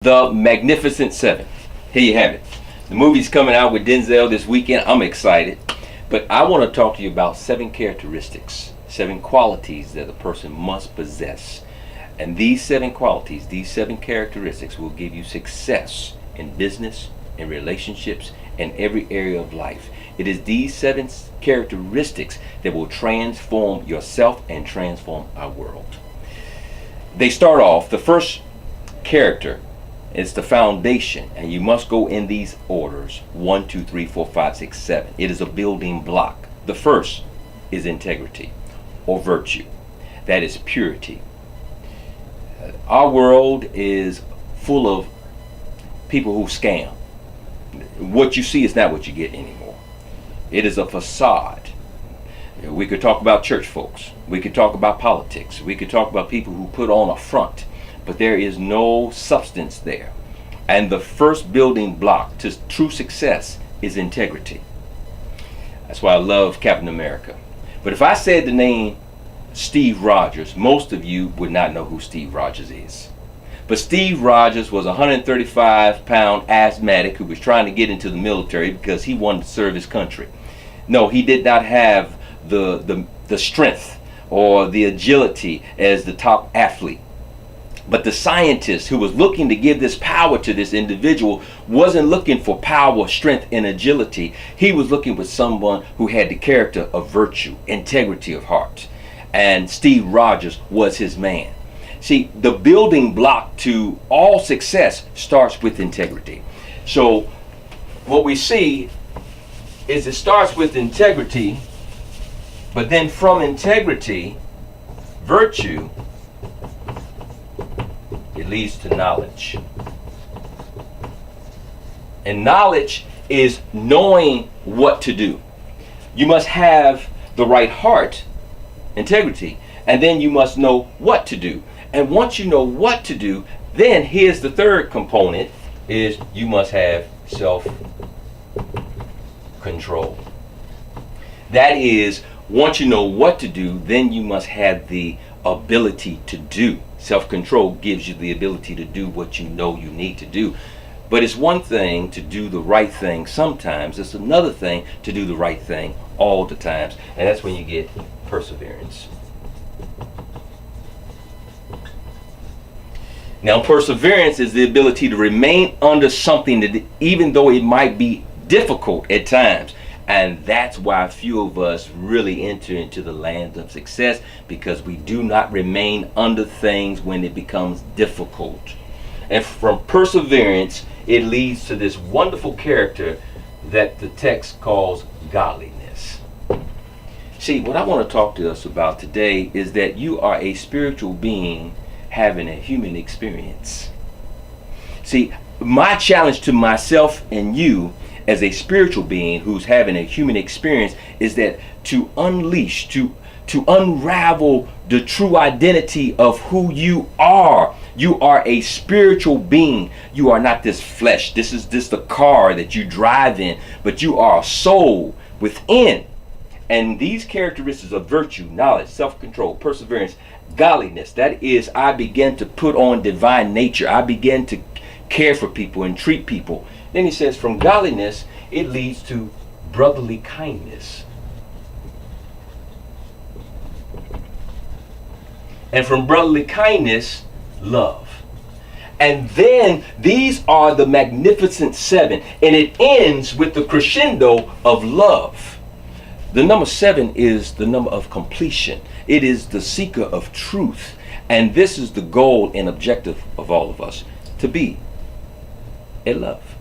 The Magnificent Seven. Here you have it. The movie's coming out with Denzel this weekend. I'm excited. But I want to talk to you about 7 characteristics, 7 qualities that a person must possess. And these 7 qualities, these 7 characteristics will give you success in business, in relationships, in every area of life. It is these 7 characteristics that will transform yourself and transform our world. They start off, the first character, it's the foundation, and you must go in these orders: 1, 2, 3, 4, 5, 6, 7. It is a building block. The first is integrity or virtue. That is purity. Our world is full of people who scam. What you see is not what you get anymore. It is a facade. We could talk about church folks. We could talk about politics. We could talk about people who put on a front. But there is no substance there. And the first building block to true success is integrity. That's why I love Captain America. But if I said the name Steve Rogers, most of you would not know who Steve Rogers is. But Steve Rogers was a 135-pound asthmatic who was trying to get into the military because he wanted to serve his country. No, he did not have the strength or the agility as the top athlete. But the scientist who was looking to give this power to this individual wasn't looking for power, strength, and agility. He was looking for someone who had the character of virtue, integrity of heart. And Steve Rogers was his man. See, the building block to all success starts with integrity. So what we see is it starts with integrity, but then from integrity, virtue, it leads to knowledge. And knowledge is knowing what to do. You must have the right heart, integrity, and then you must know what to do. And once you know what to do, then here's the third component, is you must have self-control. That is, once you know what to do, then you must have the ability to do. Self-control gives you the ability to do what you know you need to do. But it's one thing to do the right thing sometimes. It's another thing to do the right thing all the times. And that's when you get perseverance. Now, perseverance is the ability to remain under something that, even though it might be difficult at times. And that's why few of us really enter into the land of success, because we do not remain under things when it becomes difficult. And from perseverance, it leads to this wonderful character that the text calls godliness. See, what I want to talk to us about today is that you are a spiritual being having a human experience. See, my challenge to myself and you as a spiritual being who's having a human experience is that to unleash, to unravel the true identity of who you are. You are a spiritual being. You are not this flesh. This is just the car that you drive in, but you are a soul within. And these characteristics of virtue, knowledge, self-control, perseverance, godliness, that is, I begin to put on divine nature. I begin to care for people and treat people. Then he says, from godliness, it leads to brotherly kindness. And from brotherly kindness, love. And then these are the magnificent 7. And it ends with the crescendo of love. The number 7 is the number of completion. It is the seeker of truth. And this is the goal and objective of all of us, to be in love.